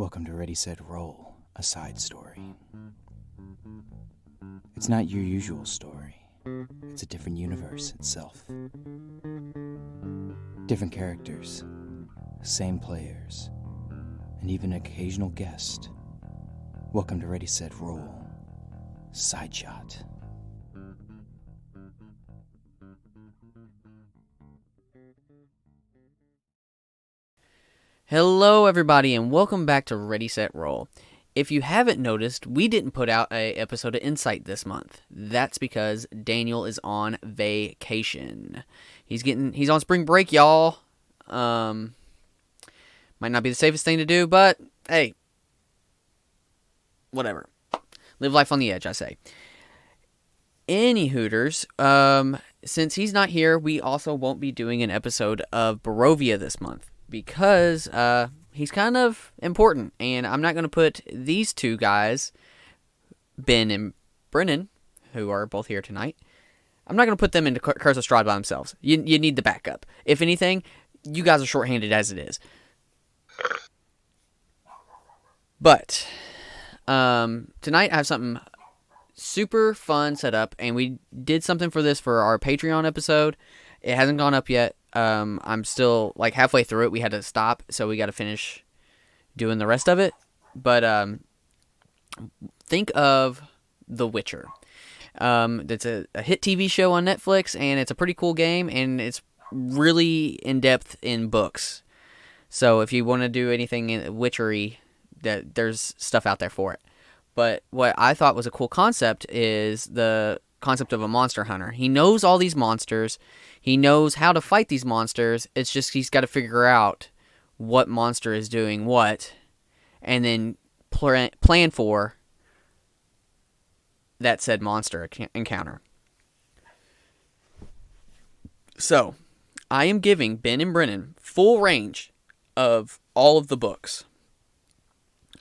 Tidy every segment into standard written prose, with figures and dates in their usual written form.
Welcome to Ready, Set, Roll, a side story. It's not your usual story. It's a different universe itself. Different characters, same players, and even an occasional guest. Welcome to Ready, Set, Roll, Side Shot. Hello everybody and welcome back to Ready, Set, Roll. If you haven't noticed, we didn't put out an episode of Insight this month. That's because Daniel is on vacation. He's on spring break, y'all. Might not be the safest thing to do, but hey, whatever. Live life on the edge, I say. Any Hooters, since he's not here, we also won't be doing an episode of Barovia this month. Because he's kind of important, and I'm not going to put these two guys, Ben and Brennan, who are both here tonight, I'm not going to put them into Curse of Strahd by themselves. You need the backup. If anything, you guys are shorthanded as it is. But tonight I have something super fun set up, and we did something for this for our Patreon episode. It hasn't gone up yet. I'm still like halfway through it. We had to stop, so we got to finish doing the rest of it. But think of The Witcher. That's a hit TV show on Netflix, and it's a pretty cool game, and it's really in depth in books. So if you want to do anything witchery, there's stuff out there for it. But what I thought was a cool concept is the concept of a monster hunter. He knows all these monsters. He knows how to fight these monsters. It's just he's got to figure out what monster is doing what, and then plan for that said monster encounter. So, I am giving Ben and Brennan full range of all of the books.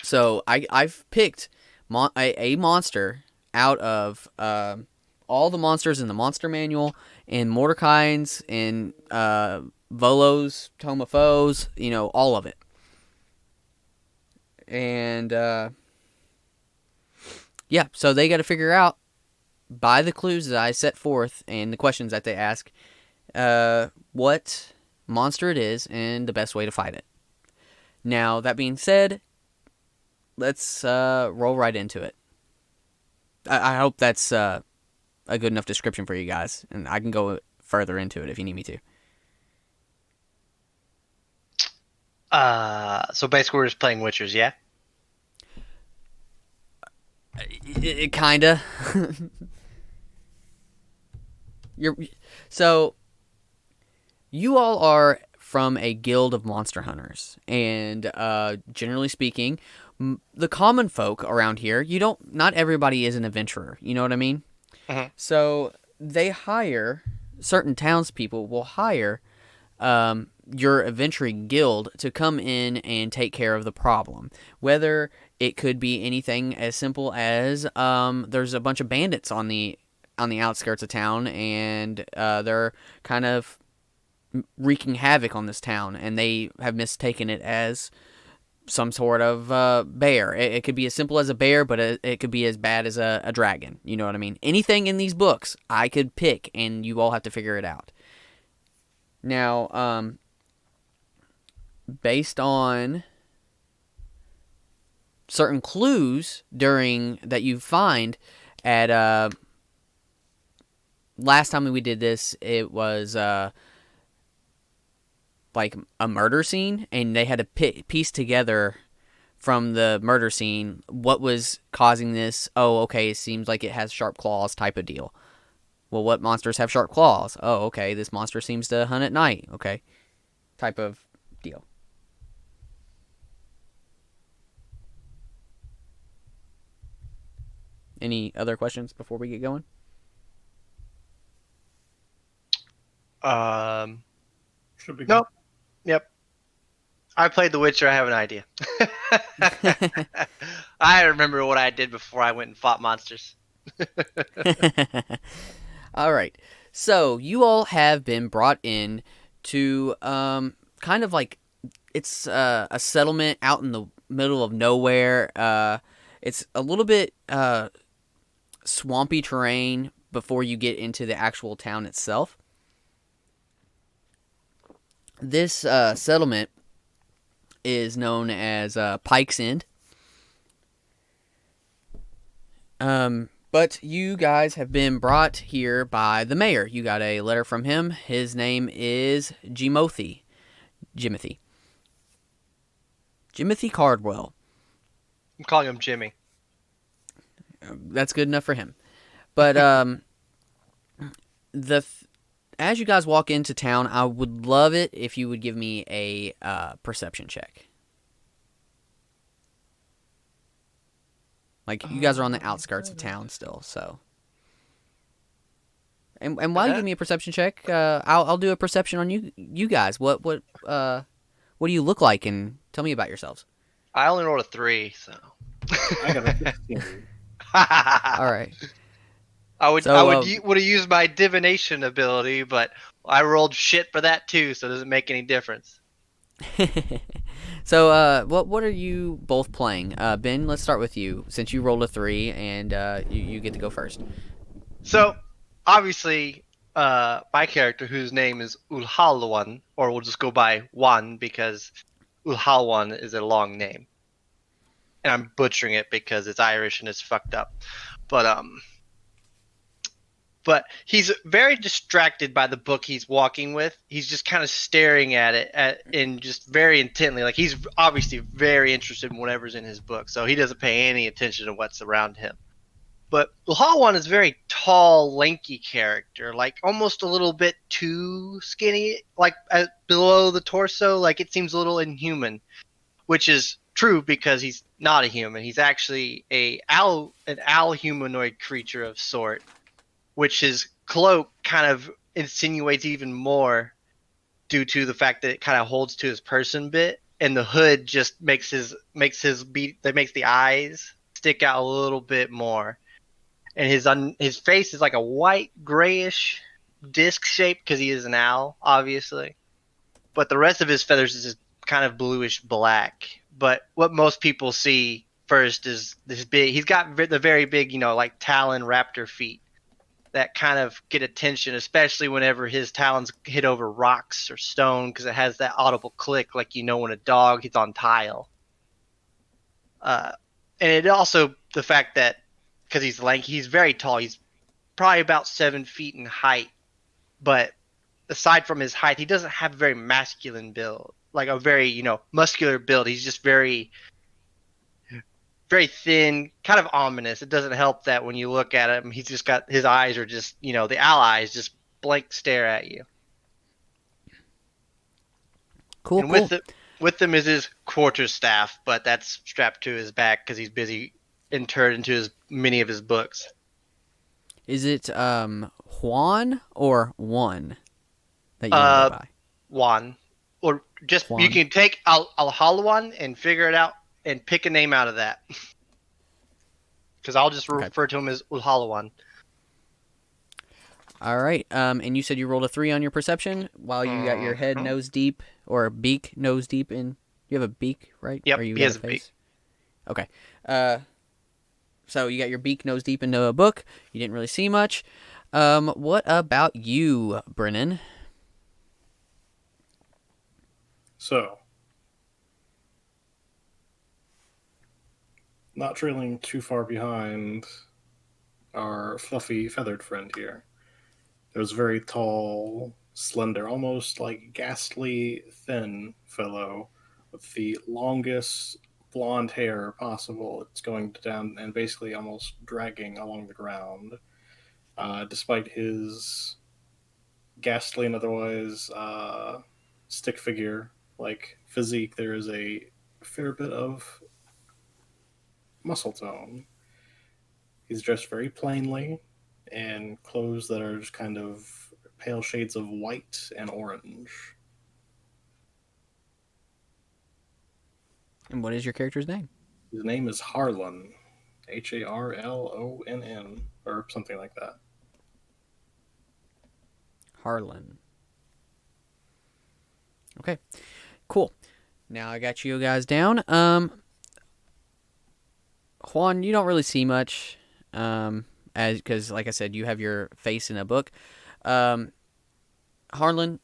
So, I've picked a monster out of all the monsters in the Monster Manual, and Mordecai's, and Volo's, Tome of Foes, all of it. And, yeah, so they got to figure out, by the clues that I set forth and the questions that they ask, what monster it is and the best way to fight it. Now, that being said, let's roll right into it. I hope that's a good enough description for you guys, and I can go further into it if you need me to. So basically we're just playing Witchers, yeah? It kinda. So you all are from a guild of monster hunters, and generally speaking, the common folk around here, not everybody is an adventurer, you know what I mean? Mm-hmm. So certain townspeople will hire your adventuring guild to come in and take care of the problem. Whether it could be anything as simple as there's a bunch of bandits on the outskirts of town, and they're kind of wreaking havoc on this town, and they have mistaken it as some sort of bear. It could be as simple as a bear, but it could be as bad as a dragon. You know what I mean? Anything in these books I could pick, and you all have to figure it out. Now, based on certain clues that you find at last time we did this, it was like a murder scene, and they had to piece together from the murder scene what was causing this. Oh, okay, it seems like it has sharp claws type of deal. Well, what monsters have sharp claws? Oh, okay, this monster seems to hunt at night. Okay, type of deal. Any other questions before we get going? Should be good. Nope. Yep. I played The Witcher. I have an idea. I remember what I did before I went and fought monsters. All right. So you all have been brought in to kind of like it's a settlement out in middle of nowhere. It's a little bit swampy terrain before you get into the actual town itself. This settlement is known as Pike's End. But you guys have been brought here by the mayor. You got a letter from him. His name is Jimothy Cardwell. I'm calling him Jimmy. That's good enough for him. But as you guys walk into town, I would love it if you would give me a perception check. Like, you guys are on the outskirts of town still, so. And while you give me a perception check, I'll do a perception on you guys. What do you look like, and tell me about yourselves. I only rolled a 3, so. I got a 16. All right. I would have used my divination ability, but I rolled shit for that too, so it doesn't make any difference. So, what are you both playing? Ben, let's start with you, since you rolled a 3, and you get to go first. So, obviously, my character, whose name is Ulhalwan, or we'll just go by Juan, because Ulhalwan is a long name. And I'm butchering it because it's Irish and it's fucked up. But he's very distracted by the book he's walking with. He's just kind of staring at it and just very intently. Like, he's obviously very interested in whatever's in his book, so he doesn't pay any attention to what's around him. But Ulhalwan is a very tall, lanky character, like almost a little bit too skinny, like below the torso. Like, it seems a little inhuman, which is true because he's not a human. He's actually an owl humanoid creature of sort, which his cloak kind of insinuates even more due to the fact that it kind of holds to his person bit, and the hood just makes the eyes stick out a little bit more. And his face is like a white grayish disc shape because he is an owl, obviously. But the rest of his feathers is just kind of bluish black. But what most people see first is this big. He's got the very big, like talon raptor feet that kind of get attention, especially whenever his talons hit over rocks or stone, because it has that audible click, like when a dog hits on tile. And it also, the fact that, because he's lanky, he's very tall. He's probably about 7 feet in height. But aside from his height, he doesn't have a very masculine build, like a very, muscular build. He's just very, very thin, kind of ominous. It doesn't help that when you look at him, he's just got, his eyes are just, the owl eyes just blank stare at you. Cool. And with him is his quarterstaff, but that's strapped to his back because he's busy interred into many of his books. Is it Juan or One that you want to go by? Juan. Or just, Juan. You can take Al-Halwan and figure it out and pick a name out of that. Because I'll just refer to him as Ulhalwan. All right. And you said you rolled a 3 on your perception while you got your head nose deep, or beak nose deep in. You have a beak, right? Yep, or you he has a beak. Okay. So you got your beak nose deep into a book. You didn't really see much. What about you, Brennan? So, not trailing too far behind our fluffy feathered friend here. There's a very tall, slender, almost like ghastly thin fellow with the longest blonde hair possible. It's going down and basically almost dragging along the ground. Despite his ghastly and otherwise stick figure like physique, there is a fair bit of muscle tone. He's dressed very plainly in clothes that are just kind of pale shades of white and orange. And what is your character's name? His name is Harlan. Harlonn, or something like that. Harlan. Okay, cool. Now I got you guys down. Juan, you don't really see much, because like I said, you have your face in a book. Harlan,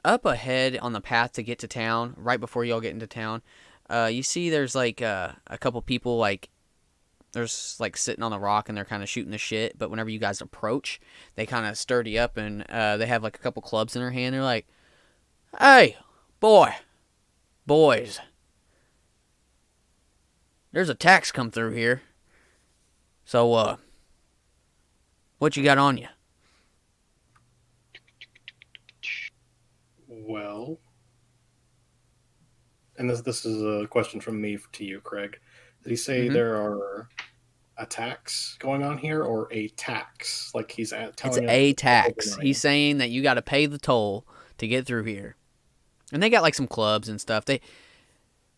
up ahead on the path to get to town, right before y'all get into town, you see there's like a couple people like there's like sitting on the rock and they're kind of shooting the shit. But whenever you guys approach, they kind of sturdy up and they have like a couple clubs in their hand. They're like, "Hey, boys, there's a tax come through here. So what you got on you?" Well, and this is a question from me to you, Craig. Did he say there are attacks going on here, or a tax? Like he's telling It's us a to pay the tax. money? He's saying that you got to pay the toll to get through here. And they got like some clubs and stuff.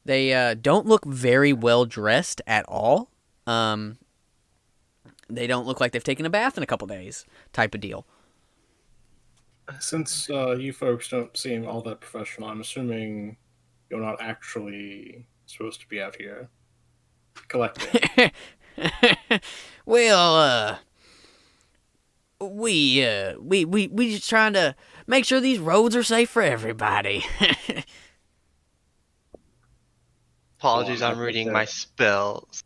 They don't look very well dressed at all. They don't look like they've taken a bath in a couple days, type of deal. Since you folks don't seem all that professional, I'm assuming you're not actually supposed to be out here collecting. Well, we just trying to make sure these roads are safe for everybody. Apologies, Well, I I'm think reading that- my spells.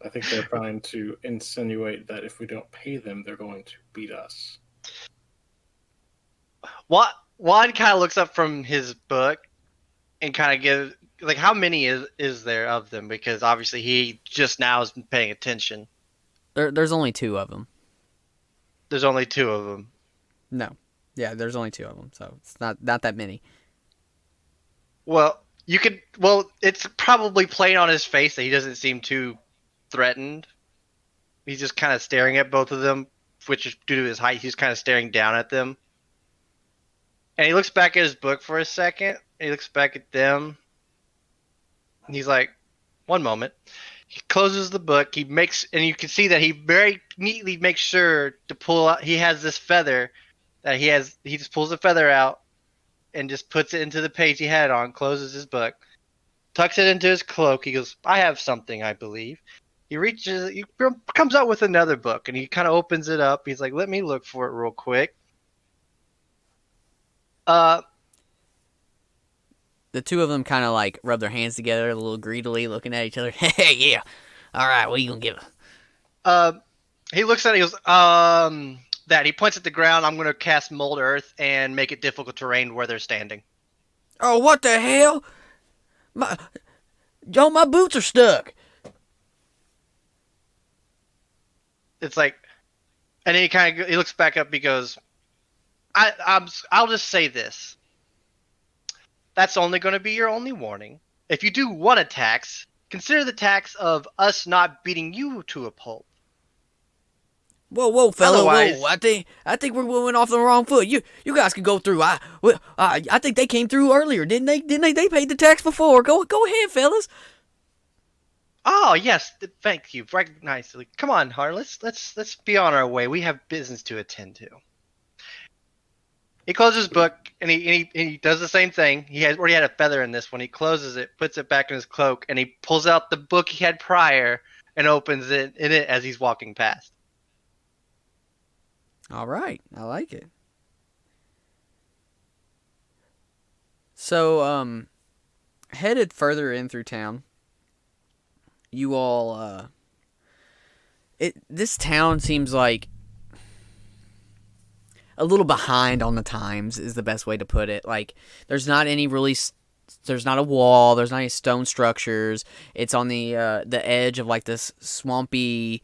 I think they're trying to insinuate that if we don't pay them, they're going to beat us. Juan kind of looks up from his book and kind of gives, like, how many is there of them? Because obviously he just now has been paying attention. There's only 2 of them. There's only 2 of them. No. Yeah, there's only 2 of them, so it's not that many. Well, it's probably plain on his face that he doesn't seem too threatened. He's just kind of staring at both of them, which is due to his height. He's kind of staring down at them. And he looks back at his book for a second. He looks back at them. And he's like, one moment. He closes the book. And you can see that he very neatly makes sure to pull out. He has this feather that he just pulls the feather out and just puts it into the page he had on, closes his book, tucks it into his cloak. He goes, I have something, I believe. He comes out with another book, and he kind of opens it up. He's like, let me look for it real quick. The 2 of them kind of like rub their hands together a little greedily, looking at each other. Hey, yeah. All right, what are you going to give us? He looks at it, he goes, that. He points at the ground. I'm going to cast Mold Earth and make it difficult terrain where they're standing. Oh, what the hell? My boots are stuck. It's like, and then he looks back up. He goes, I'll just say this. That's only going to be your only warning. If you do want a tax, consider the tax of us not beating you to a pulp. Whoa, fella, Otherwise- whoa! I think we're moving off the wrong foot. You guys can go through. I think they came through earlier, didn't they? They paid the tax before. Go ahead, fellas. Oh yes, thank you. Recognize. Come on, Har. Let's be on our way. We have business to attend to. He closes his book and he does the same thing. He already had a feather in this one. He closes it, puts it back in his cloak, and he pulls out the book he had prior and opens it as he's walking past. All right, I like it. So, headed further in through town, you all, this town seems like a little behind on the times is the best way to put it. Like, there's not any really, there's not a wall, there's not any stone structures. It's on the edge of like this swampy,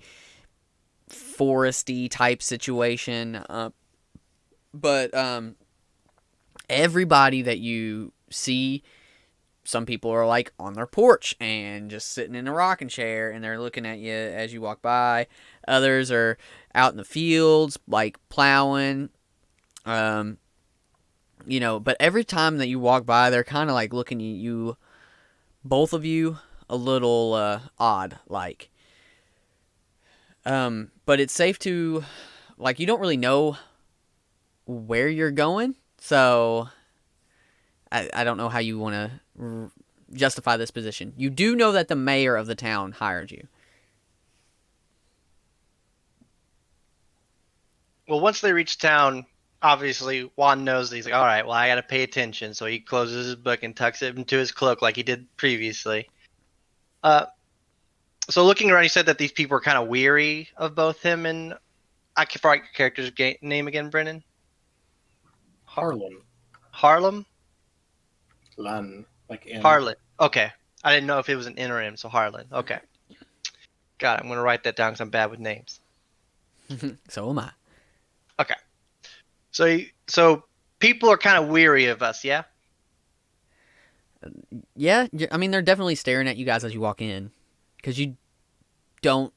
foresty type situation. But everybody that you see, some people are like on their porch and just sitting in a rocking chair and they're looking at you as you walk by. Others are out in the fields like plowing. But every time that you walk by, they're kind of like looking at you, both of you, a little odd like. But it's safe to, like, you don't really know where you're going, so I don't know how you want to justify this position. You do know that the mayor of the town hired you. Well, once they reach town, obviously Juan knows that he's like, all right, well, I got to pay attention. So he closes his book and tucks it into his cloak like he did previously. Uh, so looking around, he said that these people are kind of weary of both him and I can forget your character's name again, Brennan. Harlan. Harlem. Lan. Like in. Harlan. Okay, I didn't know if it was an N or M, so Harlan. Okay, got it. I'm gonna write that down because I'm bad with names. So am I. Okay, so people are kind of weary of us, yeah. Yeah, I mean, they're definitely staring at you guys as you walk in. Because you don't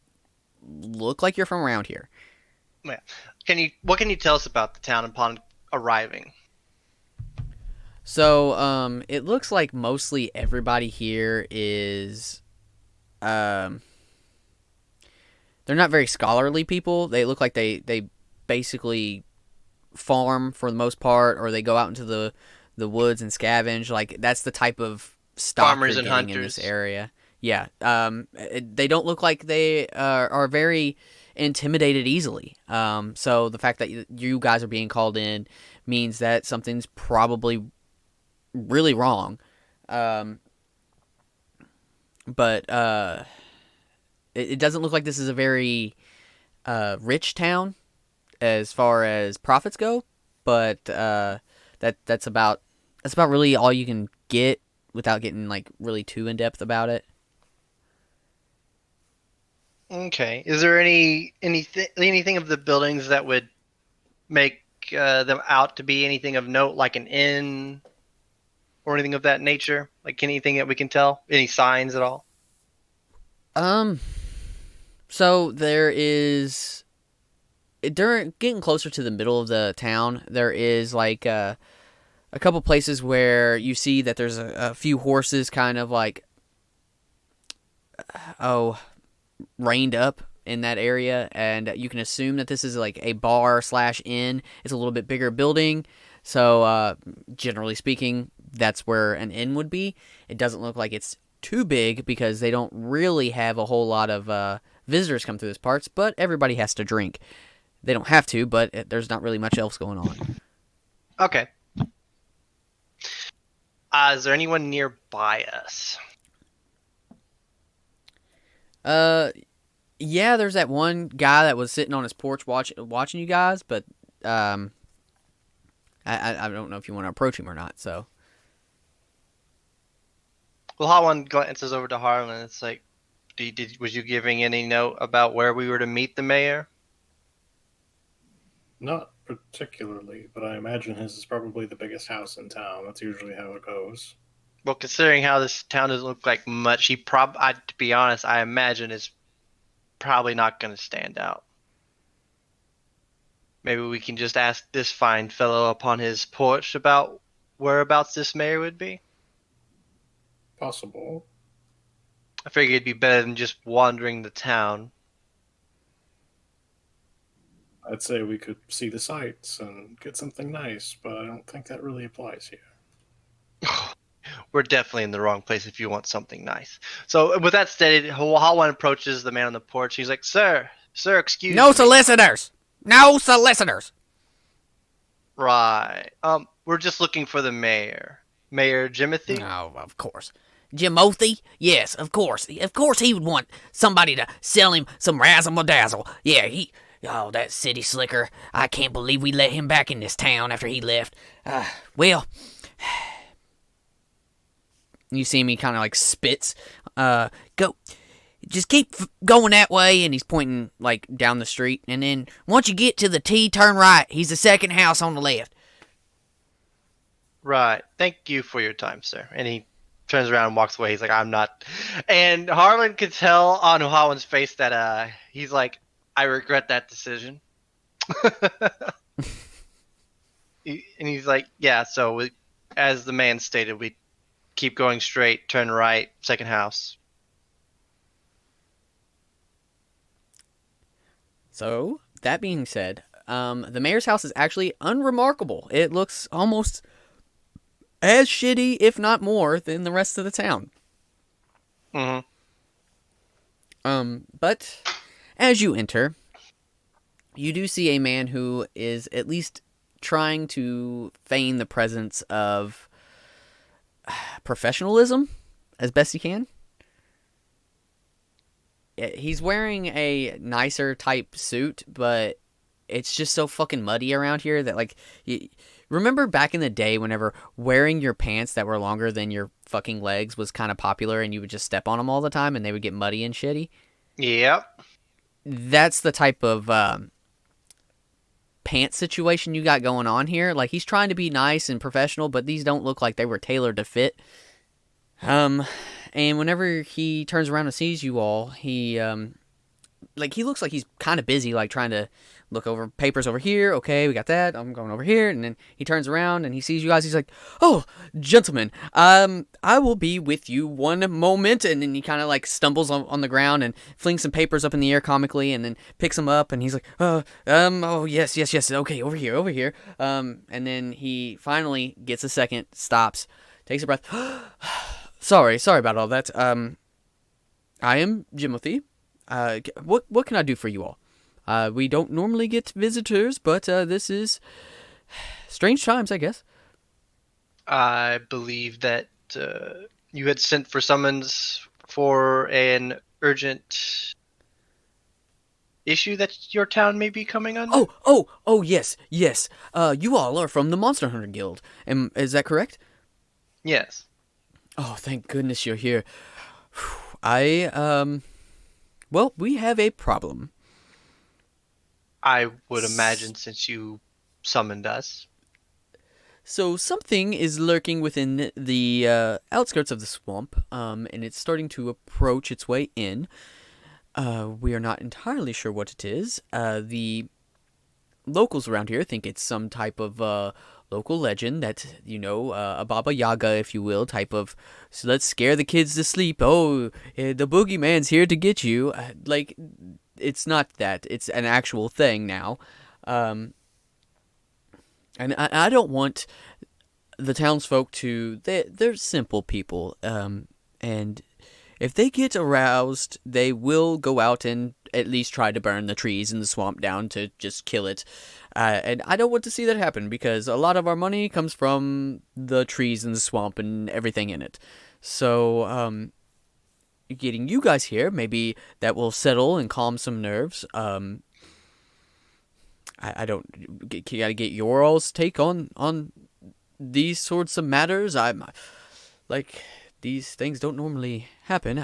look like you're from around here. Yeah. What can you tell us about the town upon arriving? So, it looks like mostly everybody here is, they're not very scholarly people. They look like they basically farm for the most part, or they go out into the woods and scavenge. Like, that's the type of stock Farmers they're and getting in hunters. this area. Yeah. They don't look like they are very intimidated easily. So the fact that you guys are being called in means that something's probably really wrong. But it doesn't look like this is a very rich town as far as profits go. But that's about really all you can get without getting like really too in depth about it. Okay. Is there anything of the buildings that would make them out to be anything of note, like an inn or anything of that nature? Like anything that we can tell? Any signs at all? So there is during getting closer to the middle of the town, there is like a couple places where you see that there's a few horses kind of like reined up in that area, and you can assume that this is like a bar slash inn. It's a little bit bigger building, so generally speaking, that's where an inn would be. It doesn't look like it's too big because they don't really have a whole lot of visitors come through this parts, but everybody has to drink. They don't have to, but there's not really much else going on. Okay. Is there anyone nearby us? Yeah, there's that one guy that was sitting on his porch watching you guys, but I don't know if you want to approach him or not. So, Well, Hot One glances over to Harlan. It's like, was you giving any note about where we were to meet the mayor? Not particularly, but I imagine his is probably the biggest house in town. That's usually how it goes. Well, considering how this town doesn't look like much, to be honest, I imagine is probably not going to stand out. Maybe we can just ask this fine fellow upon his porch about whereabouts this mayor would be. Possible. I figure it'd be better than just wandering the town. I'd say we could see the sights and get something nice, but I don't think that really applies here. We're definitely in the wrong place if you want something nice. So, with that stated, Hawan approaches the man on the porch. He's like, Sir, excuse me. no solicitors. Right. We're just looking for the mayor. Mayor Jimothy? Oh, of course. Jimothy? Yes, of course. Of course he would want somebody to sell him some razzle-dazzle. Yeah, oh, that city slicker. I can't believe we let him back in this town after he left. Well, you see me kind of like spits. Go. Just keep going that way, and he's pointing like down the street. And then once you get to the T, turn right. He's the second house on the left. Right. Thank you for your time, sir. And he turns around and walks away. He's like, I'm not. And Harlan could tell on Hawan's face that he's like, I regret that decision. And he's like, yeah, so as the man stated, we keep going straight, turn right, second house. So, that being said, the mayor's house is actually unremarkable. It looks almost as shitty, if not more, than the rest of the town. Mm-hmm. But as you enter, you do see a man who is at least trying to feign the presence of professionalism as best he can. He's wearing a nicer type suit, but it's just so fucking muddy around here that, like, remember back in the day whenever wearing your pants that were longer than your fucking legs was kind of popular and you would just step on them all the time and they would get muddy and shitty? Yep. That's the type of pants situation you got going on here. Like, he's trying to be nice and professional, but these don't look like they were tailored to fit. And whenever he turns around and sees you all, he looks like he's kind of busy, like trying to look over papers over here. Okay, we got that. I'm going over here. And then he turns around and he sees you guys. He's like, "Oh, gentlemen, I will be with you one moment." And then he kind of like stumbles on the ground and flings some papers up in the air comically, and then picks them up. And he's like, "Oh, yes. Okay, over here. And then he finally gets a second, stops, takes a breath. Sorry about all that. I am Jimothy. What can I do for you all? We don't normally get visitors, but this is strange times, I guess." I believe that you had sent for summons for an urgent issue that your town may be coming under. Oh, yes. You all are from the Monster Hunter Guild. Is that correct? Yes. Oh, thank goodness you're here. Well, we have a problem. I would imagine since you summoned us. So something is lurking within the outskirts of the swamp, and it's starting to approach its way in. We are not entirely sure what it is. The locals around here think it's some type of local legend that, a Baba Yaga, if you will, type of, so let's scare the kids to sleep. Oh, the boogeyman's here to get you. It's not that. It's an actual thing now. And I don't want the townsfolk to... They're simple people. And if they get aroused, they will go out and at least try to burn the trees in the swamp down to just kill it. And I don't want to see that happen because a lot of our money comes from the trees in the swamp and everything in it. So, getting you guys here, maybe that will settle and calm some nerves. I don't... Gotta get your all's take on these sorts of matters. I'm... Like, these things don't normally happen.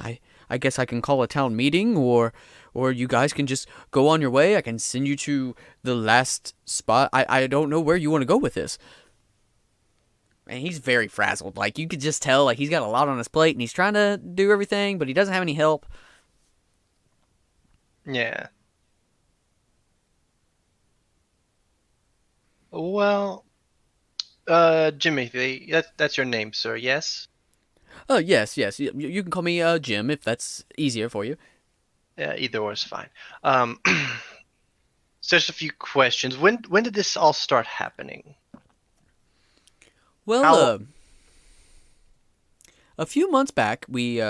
I guess I can call a town meeting, or you guys can just go on your way. I can send you to the last spot. I don't know where you want to go with this. And he's very frazzled. Like, you could just tell, like, he's got a lot on his plate, and he's trying to do everything, but he doesn't have any help. Yeah. Well, Jimmy, that's your name, sir, yes? Oh, yes. You can call me Jim, if that's easier for you. Yeah, either or is fine. So just a few questions. When did this all start happening? Well, a few months back, we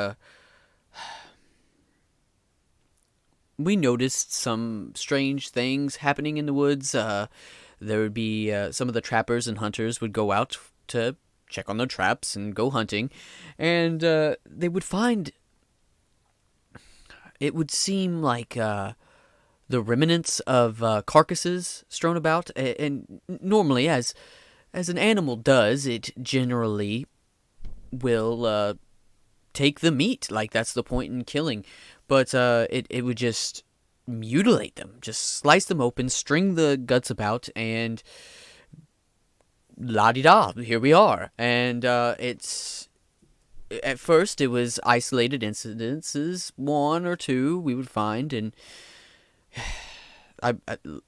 noticed some strange things happening in the woods. There would be some of the trappers and hunters would go out to check on their traps and go hunting, and they would find... It would seem like the remnants of carcasses strewn about, and normally, as an animal does, it generally will take the meat. Like, that's the point in killing. But it would just mutilate them, just slice them open, string the guts about, and la-di-da, here we are. And it's... At first, it was isolated incidences, one or two we would find, and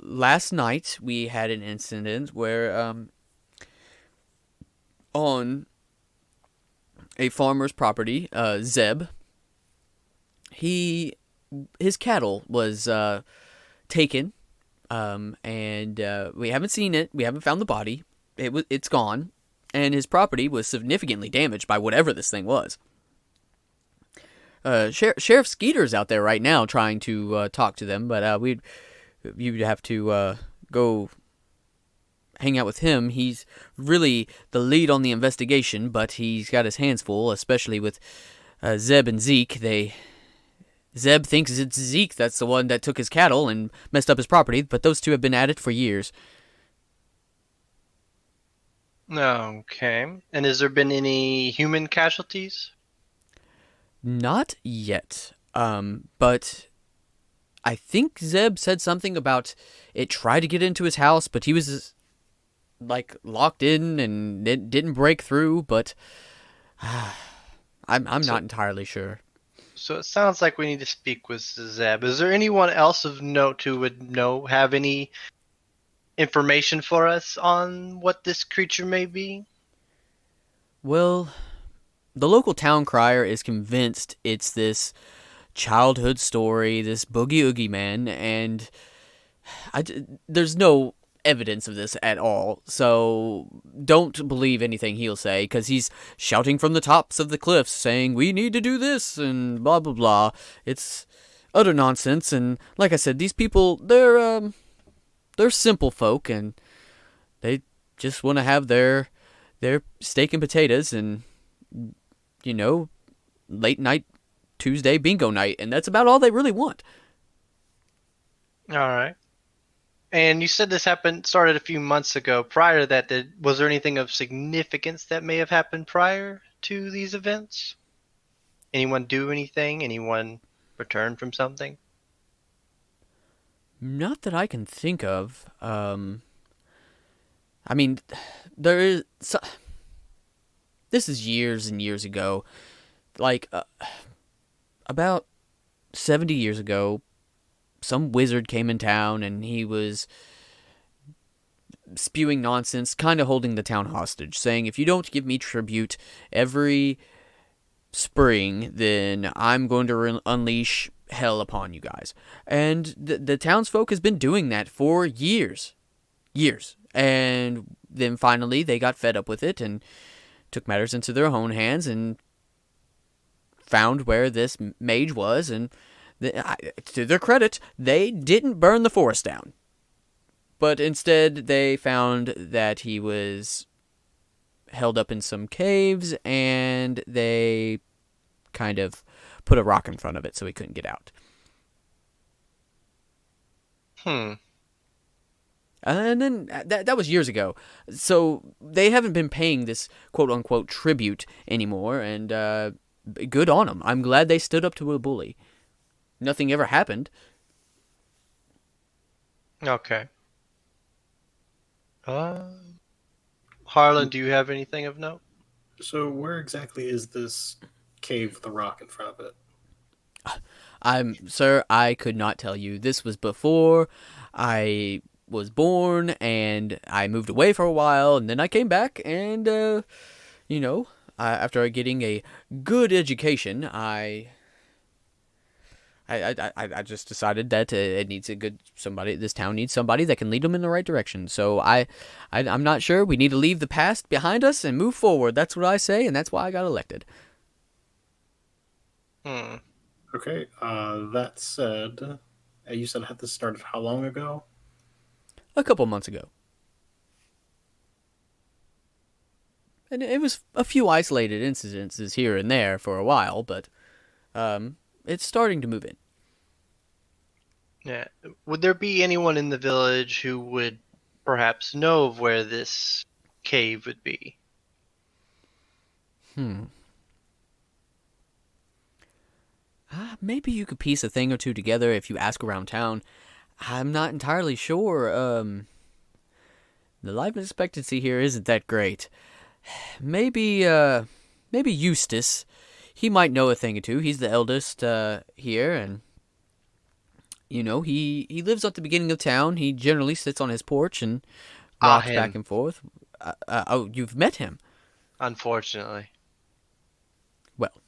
last night we had an incident where on a farmer's property, Zeb, his cattle was taken, and we haven't seen it. We haven't found the body. It's gone. And his property was significantly damaged by whatever this thing was. Sheriff Skeeter's out there right now trying to talk to them, but you'd have to go hang out with him. He's really the lead on the investigation, but he's got his hands full, especially with Zeb and Zeke. Zeb thinks it's Zeke that's the one that took his cattle and messed up his property, but those two have been at it for years. Okay. And has there been any human casualties? Not yet. But I think Zeb said something about it tried to get into his house, but he was like locked in and it didn't break through. But I'm not entirely sure. So it sounds like we need to speak with Zeb. Is there anyone else of note who would have any information for us on what this creature may be? Well, the local town crier is convinced it's this childhood story, this boogie oogie man, and there's no evidence of this at all, so don't believe anything he'll say, because he's shouting from the tops of the cliffs saying, we need to do this, and blah blah blah. It's utter nonsense, and like I said, these people, they're simple folk, and they just want to have their steak and potatoes, and, you know, late night Tuesday bingo night, and that's about all they really want. All right. And you said this started a few months ago. Prior to that, was there anything of significance that may have happened prior to these events? Anyone do anything? Anyone return from something? Not that I can think of. I mean, there is. This is years and years ago. Like, about 70 years ago, some wizard came in town and he was spewing nonsense, kind of holding the town hostage, saying, if you don't give me tribute every spring, then I'm going to unleash hell upon you guys. And the townsfolk has been doing that for years. And then finally they got fed up with it and took matters into their own hands and found where this mage was, and to their credit, they didn't burn the forest down. But instead, they found that he was held up in some caves, and they kind of put a rock in front of it so he couldn't get out. And then that was years ago. So they haven't been paying this quote-unquote tribute anymore, and good on them. I'm glad they stood up to a bully. Nothing ever happened. Okay. Harlan, do you have anything of note? So where exactly is this cave with the rock in front of it? Sir, I could not tell you. This was before I was born, and I moved away for a while, and then I came back, and, after getting a good education, I just decided that it needs this town needs somebody that can lead them in the right direction. So I'm not sure. We need to leave the past behind us and move forward. That's what I say, and that's why I got elected. Okay, that said, you said had this started how long ago? A couple months ago. And it was a few isolated incidences here and there for a while, but it's starting to move in. Yeah. Would there be anyone in the village who would perhaps know of where this cave would be? Maybe you could piece a thing or two together if you ask around town. I'm not entirely sure. The life expectancy here isn't that great. Maybe Eustace. He might know a thing or two. He's the eldest here, and he lives at the beginning of town. He generally sits on his porch and rocks back and forth. Oh, you've met him? Unfortunately. Well,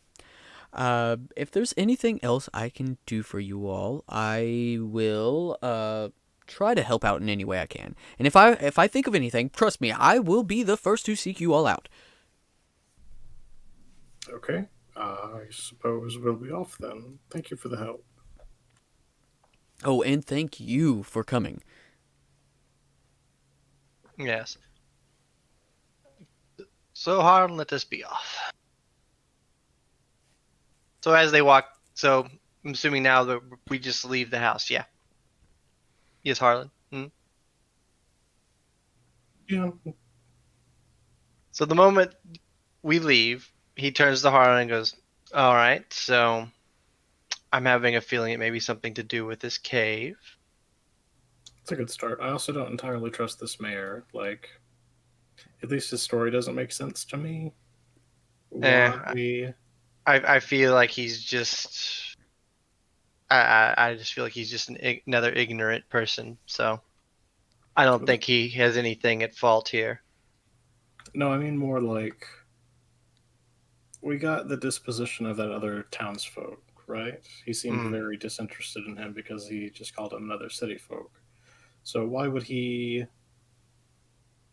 if there's anything else I can do for you all, I will try to help out in any way I can. And if I think of anything, trust me, I will be the first to seek you all out. Okay, I suppose we'll be off then. Thank you for the help. Oh, and thank you for coming. Yes. So Harlan, let this be off. So as they walk, so I'm assuming now that we just leave the house. Yeah. Yes, Harlan. Hmm? Yeah, So the moment we leave, he turns to Harlan and goes, "All right, so I'm having a feeling it may be something to do with this cave." it's a good start. I also don't entirely trust this mayor. Like, at least his story doesn't make sense to me. Eh, Why? I feel like he's just I just feel like he's just another ignorant person. So I don't think he has anything at fault here. No, I mean more like we got the disposition of that other townsfolk, right? He seemed Mm. very disinterested in him because he just called him another city folk. So why would he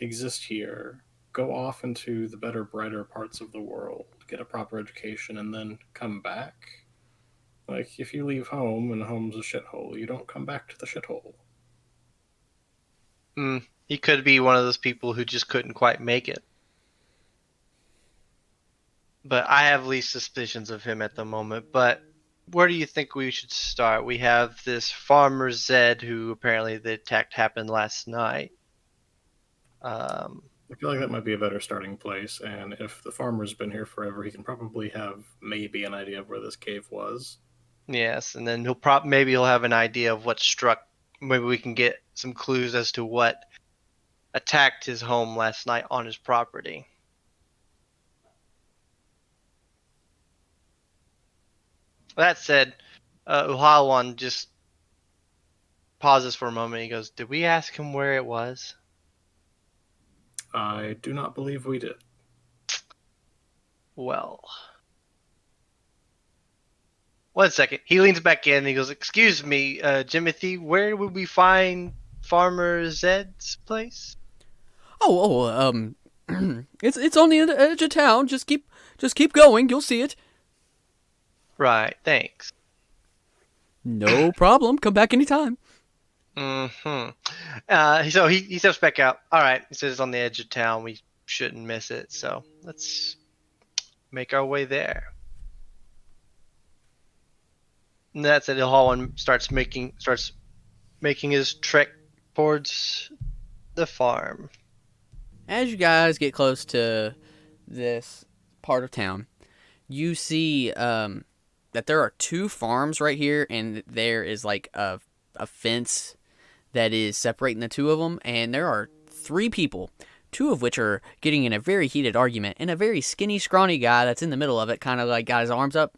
exist here, go off into the better, brighter parts of the world, get a proper education, and then come back? Like, if you leave home and home's a shithole, you don't come back to the shithole. He could be one of those people who just couldn't quite make it. But I have least suspicions of him at the moment. But where do you think we should start? We have this farmer Zed, who apparently the attack happened last night. Um, I feel like that might be a better starting place, and if the farmer's been here forever, he can probably have maybe an idea of where this cave was. yes, and then maybe he'll have an idea of what struck. Maybe we can get some clues as to what attacked his home last night on his property. That said, Uhalwan just pauses for a moment. He goes, "Did we ask him where it was?" I do not believe we did. Well, one second. He leans back in and he goes, "Excuse me, Jimothy, where would we find Farmer Zed's place?" It's on the edge of town. Just keep going. You'll see it. Right, thanks. No problem. Come back anytime. Mm-hmm. So he steps back out. All right, he says it's on the edge of town. We shouldn't miss it. So let's make our way there. And that's it. Hallwan starts making his trek towards the farm. As you guys get close to this part of town, you see that there are two farms right here, and there is like a fence that is separating the two of them, and there are three people, two of which are getting in a very heated argument, and a very skinny, scrawny guy that's in the middle of it, kind of like got his arms up,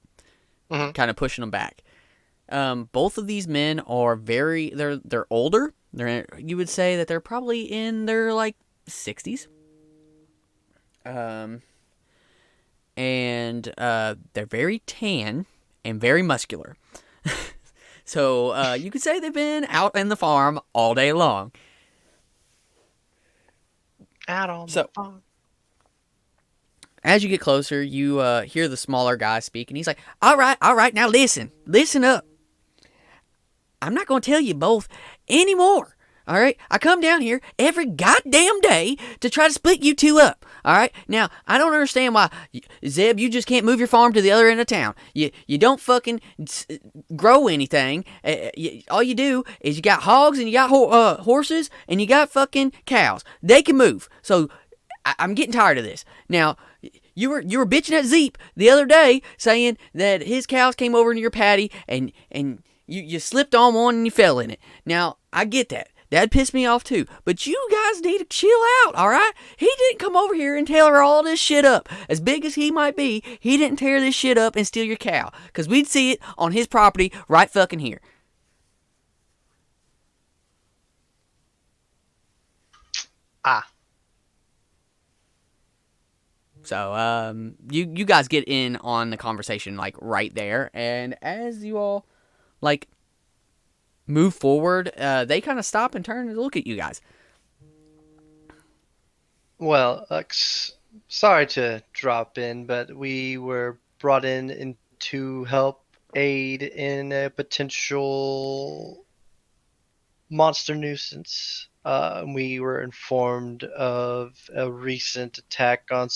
Mm-hmm. kind of pushing them back. Both of these men are they're older. You would say that they're probably in their like 60s. And they're very tan and very muscular. So you could say they've been out in the farm all day long. Out on So the farm. as you get closer, you hear the smaller guy speak, and he's like, all right, now listen up. I'm not going to tell you both anymore. All right, I come down here every goddamn day to try to split you two up. All right, now I don't understand why, Zeb, you just can't move your farm to the other end of town. You don't fucking grow anything. All you do is you got hogs and you got horses and you got fucking cows. They can move. So I'm getting tired of this. Now, you were bitching at Zeep the other day, saying that his cows came over into your paddy and you slipped on one and you fell in it. Now, I get that. That pissed me off too. But you guys need to chill out, alright? He didn't come over here and tear all this shit up. As big as he might be, he didn't tear this shit up and steal your cow. Because we'd see it on his property right fucking here. Ah. So, you guys get in on the conversation, like, right there. And as you all, like, move forward, they kind of stop and turn and look at you guys. Well, sorry to drop in, but we were brought in to help aid in a potential monster nuisance. We were informed of a recent attack on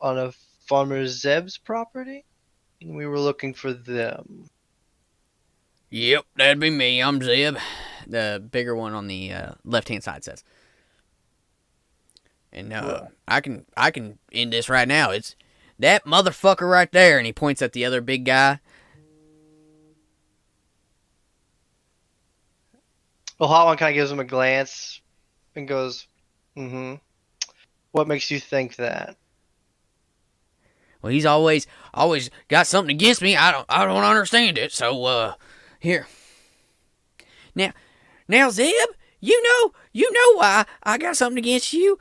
a farmer Zeb's property, and we were looking for them. Yep, that'd be me. I'm Zeb. The bigger one on the left-hand side says. And I can end this right now. It's that motherfucker right there, and he points at the other big guy. Well, Hot One kind of gives him a glance and goes, "Mm-hmm. What makes you think that?" Well, he's always got something against me. I don't understand it. So here. Now Zeb, you know why I got something against you.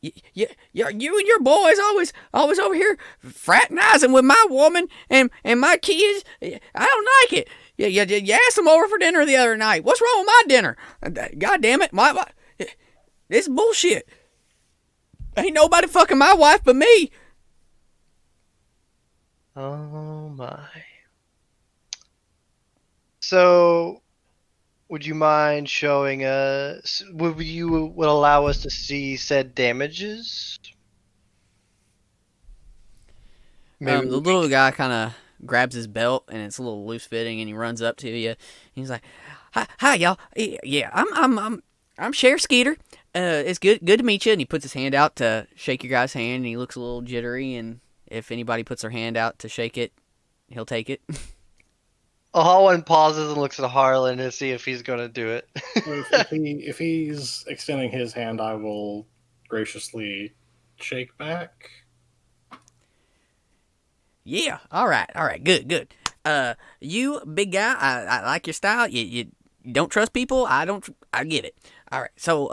You and your boys always over here fraternizing with my woman and my kids. I don't like it. You asked them over for dinner the other night. What's wrong with my dinner? God damn it, my this is bullshit. Ain't nobody fucking my wife but me. Oh my. So, would you mind showing us? Would allow us to see said damages? The little guy kind of grabs his belt and it's a little loose fitting, and he runs up to you. He's like, "Hi, y'all. Yeah, I'm Sheriff Skeeter. It's good to meet you." And he puts his hand out to shake your guy's hand, and he looks a little jittery. And if anybody puts their hand out to shake it, he'll take it. Hot One pauses and looks at Harlan to see if he's going to do it. If he's extending his hand, I will graciously shake back. Yeah, all right, good. You big guy, I like your style. You don't trust people. I get it. All right, so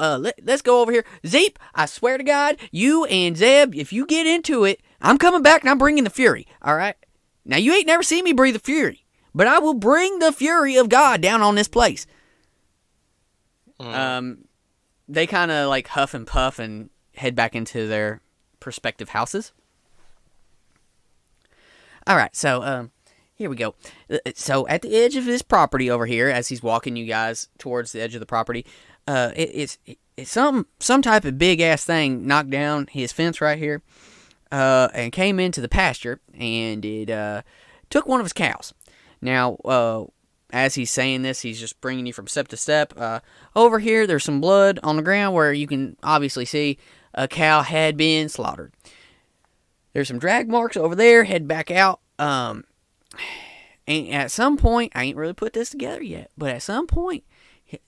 let's go over here. Zeep, I swear to God, you and Zeb, if you get into it, I'm coming back and I'm bringing the fury. All right. Now you ain't never seen me breathe the fury, but I will bring the fury of God down on this place. They kind of like huff and puff and head back into their respective houses. All right, so here we go. So at the edge of this property over here, as he's walking you guys towards the edge of the property, it's some type of big ass thing knocked down his fence right here, and came into the pasture, and it took one of his cows. Now, as he's saying this, he's just bringing you from step to step. Over here, there's some blood on the ground where you can obviously see a cow had been slaughtered. There's some drag marks over there. Head back out. And at some point, I ain't really put this together yet, but at some point,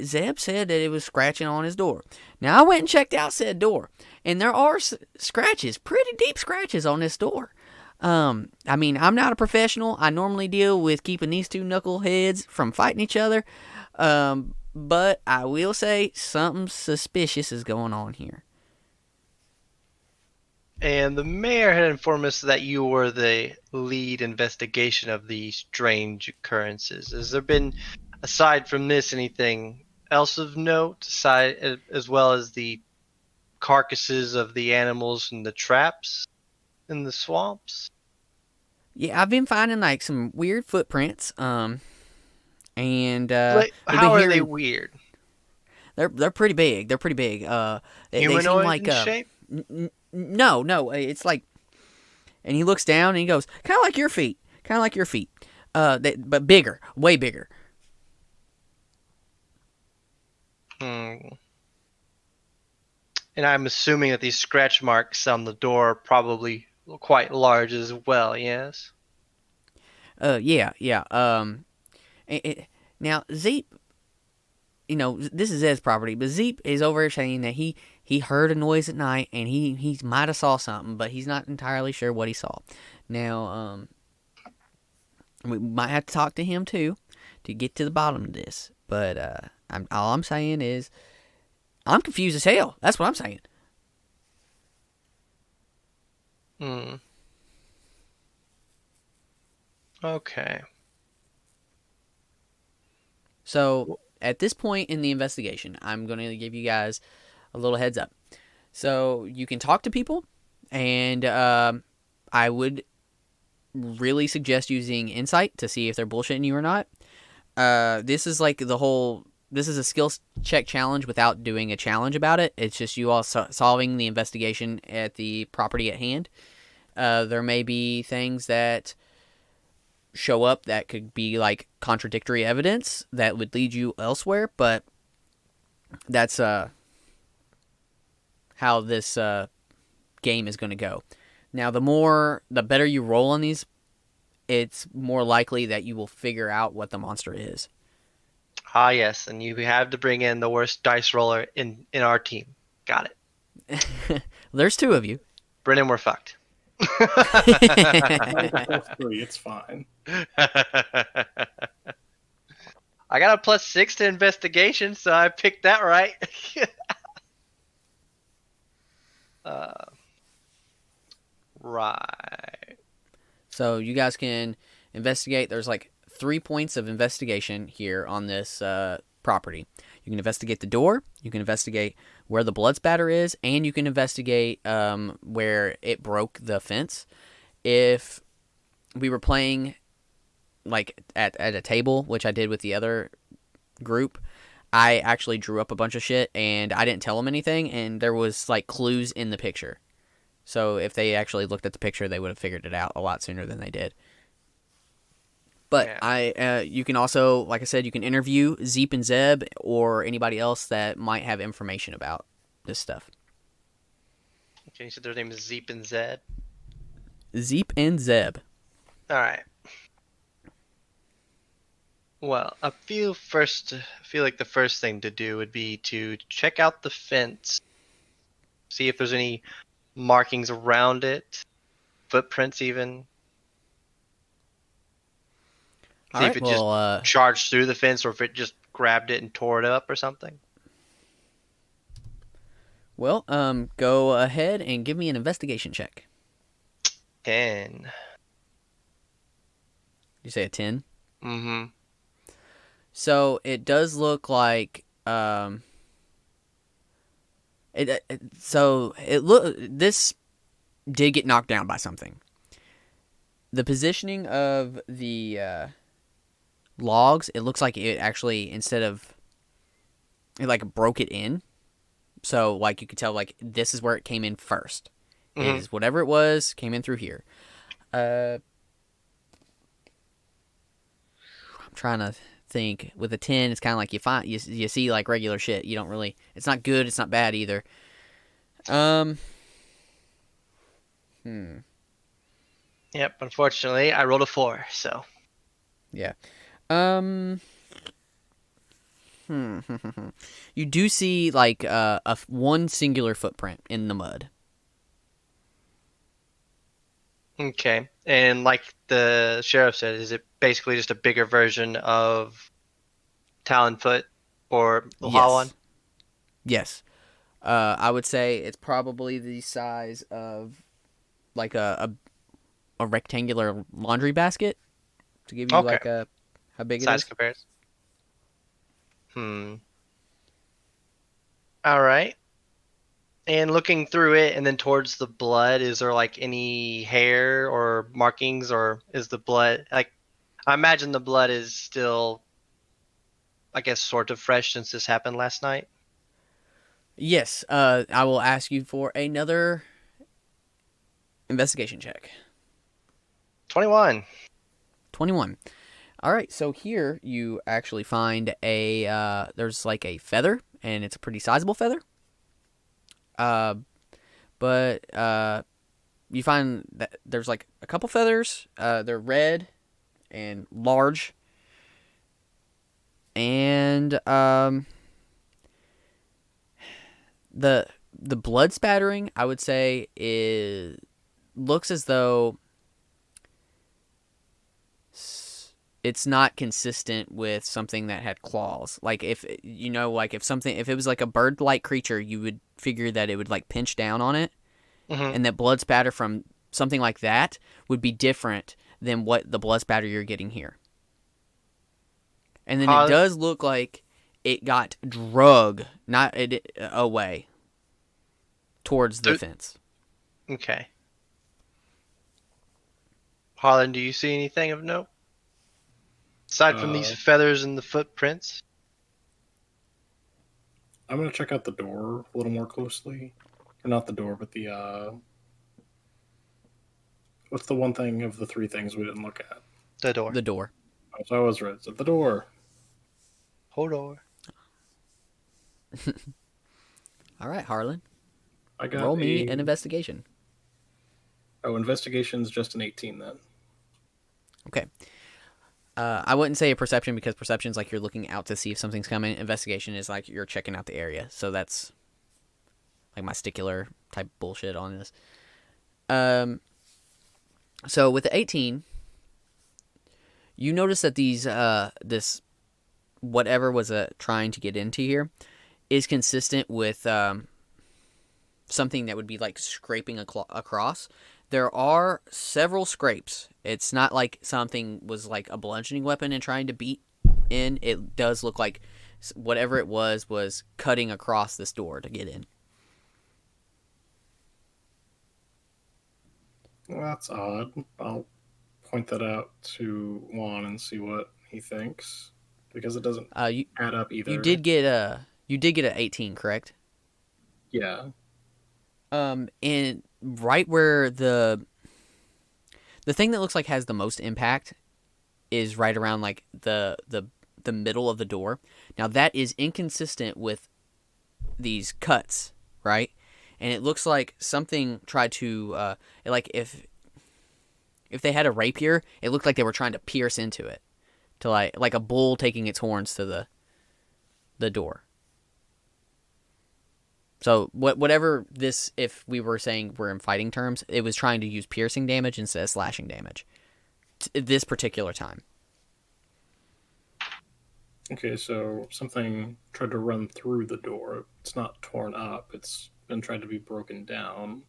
Zeb said that it was scratching on his door. Now, I went and checked out said door, and there are scratches, pretty deep scratches on this door. I mean, I'm not a professional. I normally deal with keeping these two knuckleheads from fighting each other. But I will say something suspicious is going on here. And the mayor had informed us that you were the lead investigation of these strange occurrences. Has there been, aside from this, anything else of note, as well as the carcasses of the animals and the traps in the swamps? Yeah, I've been finding like some weird footprints. And how are they weird? They're pretty big. They're pretty big. They Humanoid seem like in shape? No, it's like, and he looks down and he goes, kind of like your feet, but bigger, way bigger. And I'm assuming that these scratch marks on the door are probably quite large as well, yes? Yeah. Now, Zeep, this is Ed's property, but Zeep is over here saying that he heard a noise at night, and he might have saw something, but he's not entirely sure what he saw. Now, we might have to talk to him, too, to get to the bottom of this. But all I'm saying is, I'm confused as hell. That's what I'm saying. Okay. So, at this point in the investigation, I'm going to give you guys a little heads up. So, you can talk to people, and I would really suggest using insight to see if they're bullshitting you or not. This is like the whole this is a skill check challenge without doing a challenge about it. It's just you all solving the investigation at the property at hand. There may be things that show up that could be like contradictory evidence that would lead you elsewhere, but that's how this game is going to go. Now, the better you roll on these, it's more likely that you will figure out what the monster is. Ah, yes, and you have to bring in the worst dice roller in our team. Got it. There's 2 of you. Brennan, we're fucked. Plus 3, it's fine. I got a +6 to investigation, so I picked that right. Right. So you guys can investigate. There's like 3 points of investigation here on this property. You can investigate the door, you can investigate where the blood spatter is, and you can investigate where it broke the fence. If we were playing like at a table, which I did with the other group, I actually drew up a bunch of shit and I didn't tell them anything, and there was like clues in the picture. So if they actually looked at the picture, they would have figured it out a lot sooner than they did. But Yeah. you can also, like I said, you can interview Zeep and Zeb or anybody else that might have information about this stuff. Okay, so their name is Zeep and Zed. Zeep and Zeb. All right. Well, I feel like the first thing to do would be to check out the fence, see if there's any markings around it, footprints even. All See right, if it well, just charged through the fence or if it just grabbed it and tore it up or something. go ahead and give me an investigation check. 10. You say a 10? Mm-hmm. So it does look like this did get knocked down by something. The positioning of the logs, it looks like it actually, instead of it like broke it in. So like you could tell like this is where it came in first. Mm-hmm. Is whatever it was came in through here. I'm trying to think. With a 10, it's kind of like you see like regular shit. You don't really. It's not good. It's not bad either. Yep, unfortunately, I rolled a 4, so. Yeah. You do see like one singular footprint in the mud. Okay. And like the sheriff said, is it basically just a bigger version of Talonfoot or Lahawan? Yes. I would say it's probably the size of like a rectangular laundry basket, to give you Okay. like a how big Size it is. comparison. All right. And looking through it and then towards the blood, is there like any hair or markings, or is the blood like, I imagine the blood is still, I guess, sort of fresh since this happened last night? Yes. I will ask you for another investigation check. 21. 21. All right. So here you actually find there's like a feather, and it's a pretty sizable feather. But you find that there's like a couple feathers. They're red and large, and the blood spattering, I would say, looks as though it's not consistent with something that had claws. Like if it was like a bird-like creature, you would figure that it would like pinch down on it, Mm-hmm. and that blood spatter from something like that would be different than what the blood spatter you're getting here. And then it does look like it got drug, not away towards the fence. Okay. Harlan, do you see anything of note? Aside from these feathers and the footprints? I'm gonna check out the door a little more closely. Or not the door, but the what's the one thing of the three things we didn't look at? The door. The door. Oh, so I was right. So the door. Hold on. All right, Harlan. I got Roll me an a... investigation. Oh, investigation's just an 18 then. Okay. I wouldn't say a perception because perception's like you're looking out to see if something's coming. Investigation is like you're checking out the area. So that's like my stickler type bullshit on this. So with the 18, you notice that these this whatever was trying to get into here is consistent with something that would be like scraping across. There are several scrapes. It's not like something was like a bludgeoning weapon and trying to beat in. It does look like whatever it was cutting across this door to get in. Well, that's odd. I'll point that out to Juan and see what he thinks. Because it doesn't You add up either. you did get an 18, correct? Yeah. And right where the thing that looks like has the most impact is right around like the middle of the door. Now that is inconsistent with these cuts, right? And it looks like something tried to like if they had a rapier, it looked like they were trying to pierce into it, to like a bull taking its horns to the door. So whatever this, if we were saying we're in fighting terms, it was trying to use piercing damage instead of slashing damage. This particular time. Okay, so something tried to run through the door. It's not torn up. It's been tried to be broken down.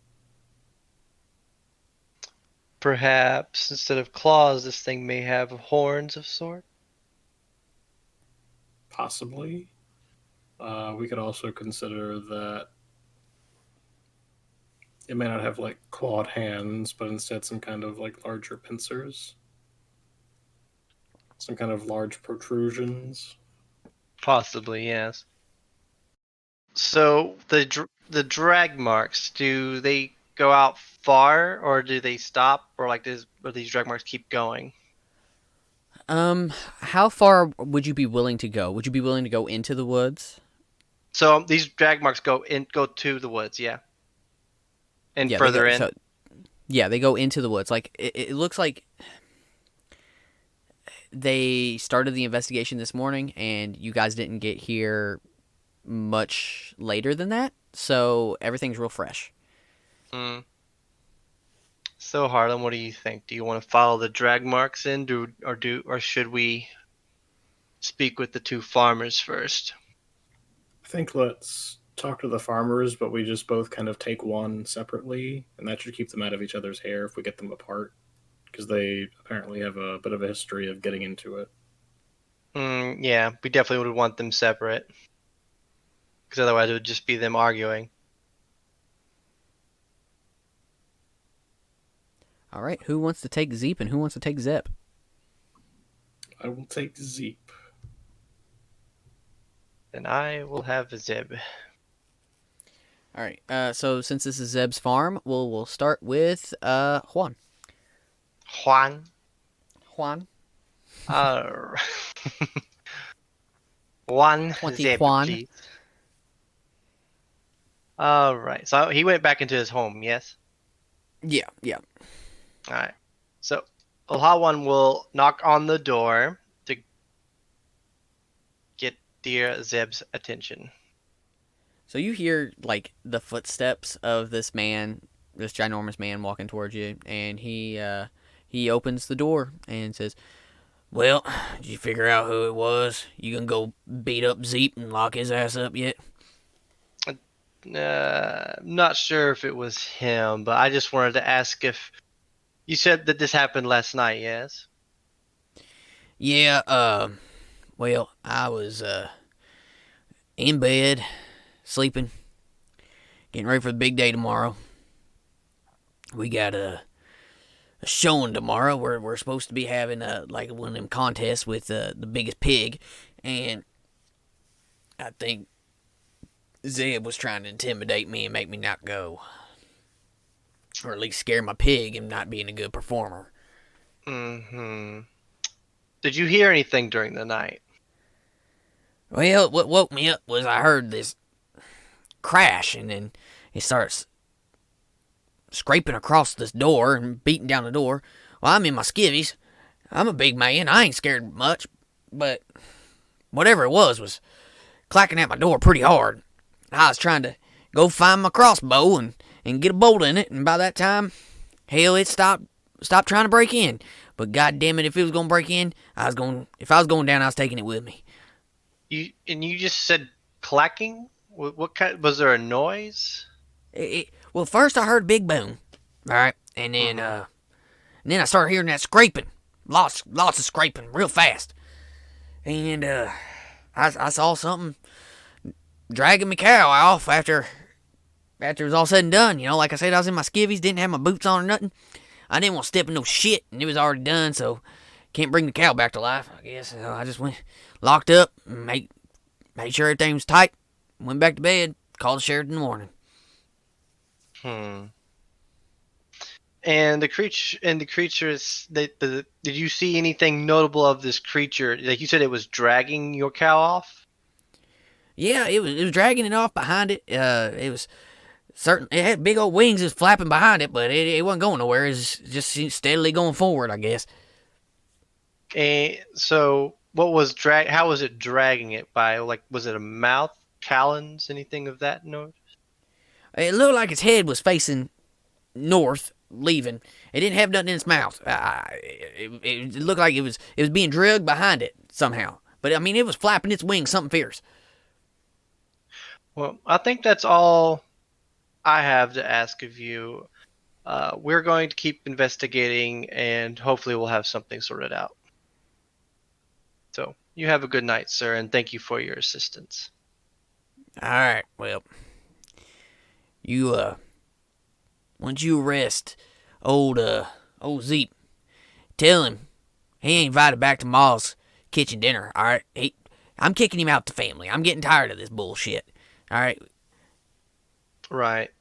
Perhaps instead of claws, this thing may have horns of sort. Possibly. We could also consider that it may not have like clawed hands, but instead some kind of like larger pincers. Some kind of large protrusions. Possibly, yes. So the drag marks, do they go out far, or do they stop, or like or these drag marks keep going? How far would you be willing to go? Would you be willing to go into the woods? So these drag marks go to the woods, yeah, and Yeah, further in. So, yeah, they go into the woods. Like it looks like they started the investigation this morning, and you guys didn't get here much later than that, so everything's real fresh. So Harlan, what do you think? Do you want to follow the drag marks in, or should we speak with the two farmers first? I think let's talk to the farmers, but we just both kind of take one separately, and that should keep them out of each other's hair if we get them apart, because they apparently have a bit of a history of getting into it. Yeah, we definitely would want them separate, because otherwise it would just be them arguing. All right, who wants to take Zeep and who wants to take Zep? I will take Zeep. Then I will have Zeb. All right. So since this is Zeb's farm, we'll start with Juan. Juan. Juan. Juan 20 Zeb, Juan. please. All right. So he went back into his home. Yes. Yeah. All right. So Juan will knock on the door to get dear Zeb's attention. So you hear like the footsteps of this man, this ginormous man walking towards you, and he opens the door and says, "Well, did you figure out who it was? You gonna go beat up Zeep and lock his ass up yet?" I'm not sure if it was him, but I just wanted to ask if you said that this happened last night. Yes. Yeah. Well, I was in bed, sleeping, getting ready for the big day tomorrow. We got a showing tomorrow where we're supposed to be having like one of them contests with the biggest pig, and I think Zeb was trying to intimidate me and make me not go. Or at least scare my pig and not being a good performer. Mm-hmm. Did you hear anything during the night? Well, what woke me up was I heard this crash, and then it starts scraping across this door and beating down the door. Well, I'm in my skivvies. I'm a big man. I ain't scared much, but whatever it was clacking at my door pretty hard. I was trying to go find my crossbow and get a bolt in it, and by that time, hell, it stopped trying to break in. But god damn it, if it was gonna break in, if I was going down, I was taking it with me. You just said clacking? What kind? Was there a noise? Well, first I heard a big boom, all right, and then I started hearing that scraping, lots of scraping, real fast, and I saw something dragging my cow off after it was all said and done. You know, like I said, I was in my skivvies, didn't have my boots on or nothing. I didn't want to step in no shit, and it was already done, so can't bring the cow back to life, I guess. So I just went, locked up, made sure everything was tight, went back to bed, called the sheriff in the morning. And the creatures, did you see anything notable of this creature? Like you said, it was dragging your cow off. Yeah, it was dragging it off behind it. It was certain. It had big old wings, it was flapping behind it, but it wasn't going nowhere. It was just steadily going forward, I guess. And so, what was how was it dragging it by? Like, was it a mouth, talons, anything of that note? It looked like its head was facing north, leaving. It didn't have nothing in its mouth. It looked like it was being dragged behind it somehow. But I mean, it was flapping its wings, something fierce. Well, I think that's all I have to ask of you. We're going to keep investigating, and hopefully, we'll have something sorted out. So, you have a good night, sir, and thank you for your assistance. All right, well, you once you arrest old Zeep, tell him he ain't invited back to Ma's kitchen dinner. All right, I'm kicking him out the family. I'm getting tired of this bullshit. All right. Right.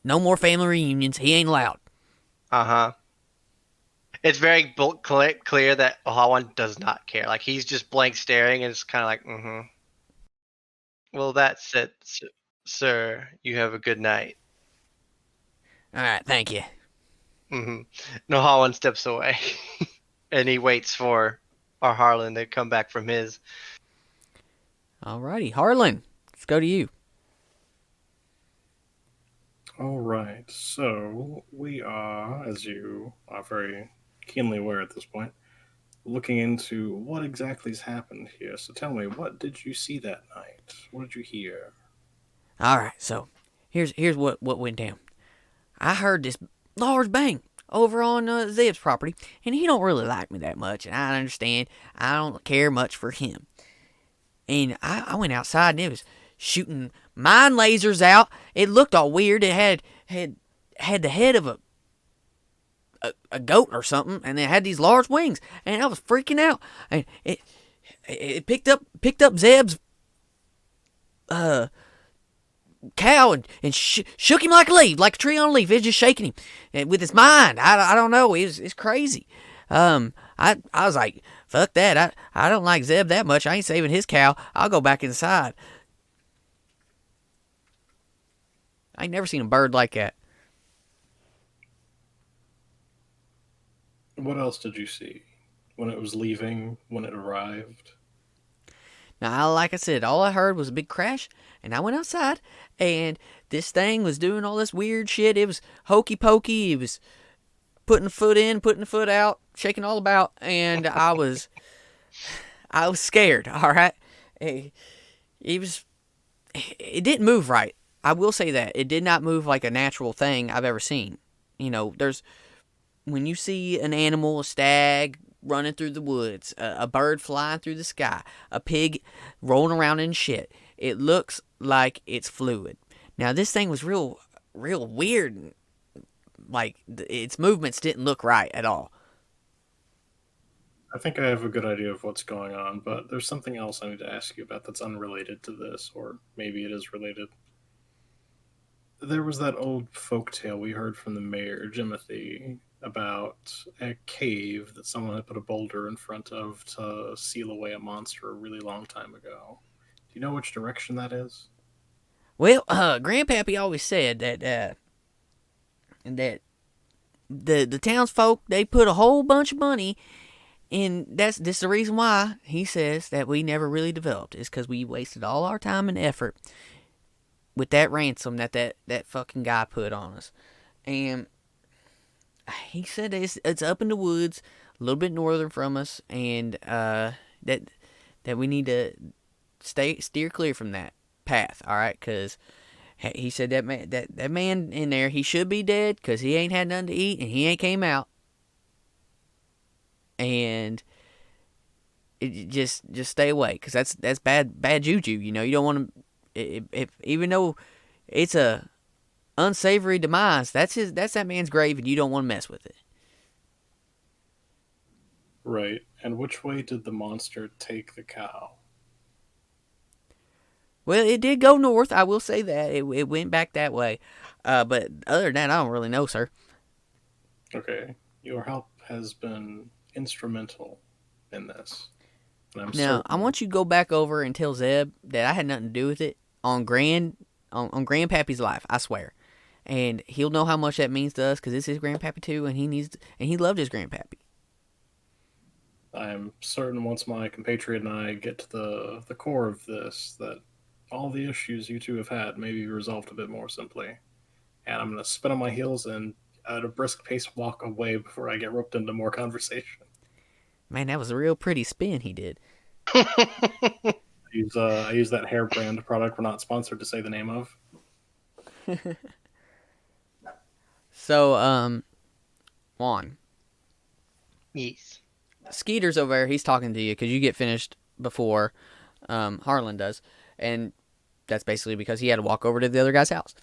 No more family reunions. He ain't allowed. Uh-huh. It's very clear that Ohawan does not care. Like, he's just blank staring, and it's kind of like, mm-hmm. Well, that's it, sir. You have a good night. All right, thank you. Mm-hmm. Ohawan steps away, and he waits for our Harlan to come back from his. Alrighty, Harlan, let's go to you. All right, so we are, as you are very keenly aware at this point, looking into what exactly has happened here. So tell me, what did you see that night? What did you hear? All right, so here's what went down. I heard this large bang over on Zeb's property, and he don't really like me that much, and I understand. I don't care much for him. And I went outside, and it was shooting mine lasers out. It looked all weird. It had the head of a goat or something, and it had these large wings, and I was freaking out. And it picked up Zeb's cow and shook him like a leaf, like a tree on a leaf. It was just shaking him and with its mind. I don't know. It's crazy. I was like, fuck that. I don't like Zeb that much. I ain't saving his cow. I'll go back inside. I ain't never seen a bird like that. What else did you see when it was leaving, when it arrived? Now, like I said, all I heard was a big crash, and I went outside, and this thing was doing all this weird shit. It was hokey pokey. It was putting a foot in, putting a foot out, shaking all about, and I was scared. All right, it didn't move right. I will say that it did not move like a natural thing I've ever seen. You know, when you see an animal, a stag running through the woods, a bird flying through the sky, a pig rolling around in shit, it looks like it's fluid. Now, this thing was real weird. Like, its movements didn't look right at all. I think I have a good idea of what's going on, but there's something else I need to ask you about that's unrelated to this, or maybe it is related. There was that old folk tale we heard from the mayor, Jimothy, about a cave that someone had put a boulder in front of to seal away a monster a really long time ago. Do you know which direction that is? Well, Grandpappy always said that the townsfolk, they put a whole bunch of money, and this the reason why he says that we never really developed is because we wasted all our time and effort with that ransom that fucking guy put on us. And he said it's up in the woods, a little bit northern from us, and that we need to steer clear from that path. All right, because he said that man in there, he should be dead because he ain't had nothing to eat and he ain't came out. And just stay away because that's bad juju. You know, you don't want to. If even though it's a unsavory demise, that's that man's grave, and you don't want to mess with it. Right. And which way did the monster take the cow? Well, it did go north. I will say that it went back that way. But other than that, I don't really know, sir. Okay. Your help has been instrumental in this. And I'm Now, I certain. want you to go back over and tell Zeb that I had nothing to do with it on Grandpappy's life. I swear, and he'll know how much that means to us because it's his Grandpappy too, and he loved his Grandpappy. I am certain once my compatriot and I get to the core of this, that all the issues you two have had may be resolved a bit more simply. And I'm going to spin on my heels and at a brisk pace walk away before I get roped into more conversation. Man, that was a real pretty spin he did. I use that hair brand product we're not sponsored to say the name of. So, Juan, Yes. Skeeter's over there. He's talking to you because you get finished before Harlan does, and that's basically because he had to walk over to the other guy's house.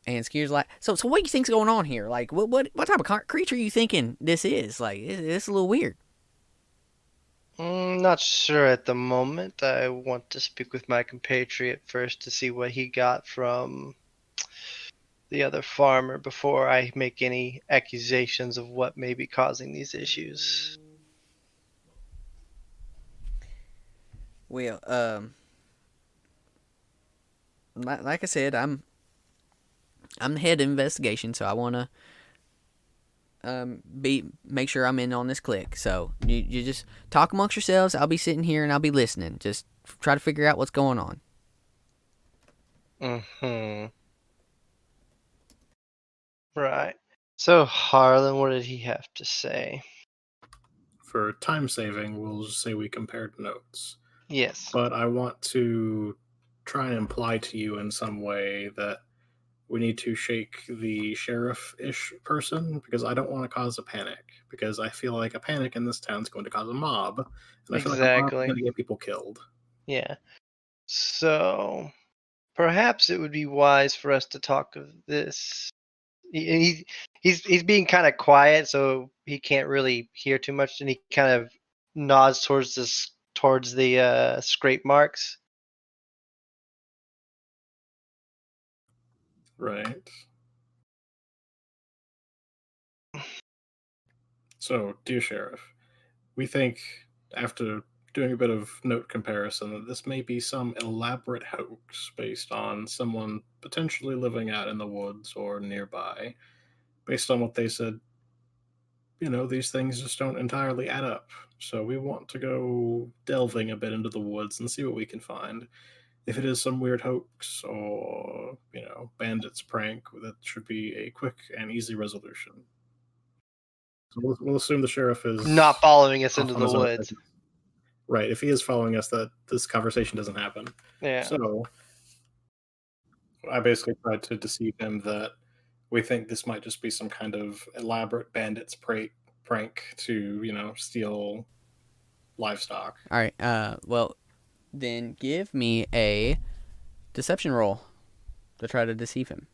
And Skeeter's like, so what do you think's going on here? Like, what type of creature are you thinking this is? Like, it's a little weird. Not sure at the moment. I want to speak with my compatriot first to see what he got from the other farmer before I make any accusations of what may be causing these issues. Well, like I said, I'm the head of investigation, so I want to make sure I'm in on this click. So you just talk amongst yourselves. I'll be sitting here and I'll be listening. Just try to figure out what's going on. Right. So Harlan, what did he have to say? For time saving, we'll just say we compared notes. Yes. But I want to try and imply to you in some way that we need to shake the sheriff-ish person because I don't want to cause a panic because I feel like a panic in this town is going to cause a mob, and I feel like a mob is Exactly. going to get people killed. Yeah. So perhaps it would be wise for us to talk of this. He's being kind of quiet, so he can't really hear too much, and he kind of nods towards the scrape marks. Right. So, dear sheriff, we think after doing a bit of note comparison that this may be some elaborate hoax based on someone potentially living out in the woods or nearby. Based on what they said, these things just don't entirely add up. So we want to go delving a bit into the woods and see what we can find. If it is some weird hoax or, bandits prank, that should be a quick and easy resolution. So we'll assume the sheriff is Not following us off into on the his own woods. business. Right, if he is following us, that this conversation doesn't happen. Yeah. So I basically tried to deceive him that we think this might just be some kind of elaborate bandits prank to, steal livestock. All right. Well, then give me a deception roll to try to deceive him.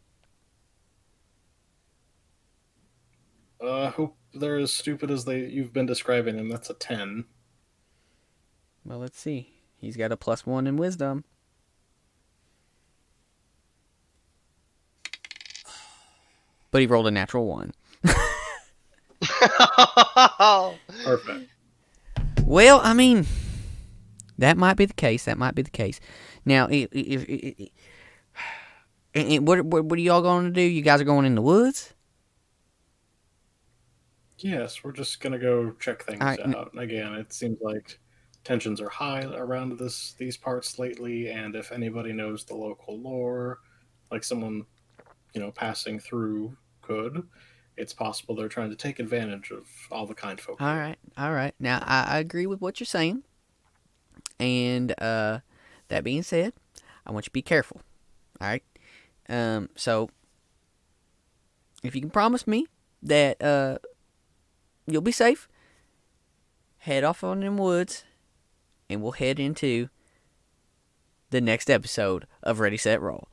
Hope they're as stupid as you've been describing them, that's a 10. Well, let's see. He's got a +1 in wisdom. But he rolled a natural 1. Perfect. Well, I mean, that might be the case. Now, what are y'all going to do? You guys are going in the woods? Yes, we're just gonna go check things Alright, out. Again, it seems like tensions are high around these parts lately, and if anybody knows the local lore, like someone, passing through could, it's possible they're trying to take advantage of all the kind folk. All right. Now, I agree with what you're saying. And that being said, I want you to be careful. All right? So, if you can promise me that you'll be safe, head off on them woods, and we'll head into the next episode of Ready, Set, Roll.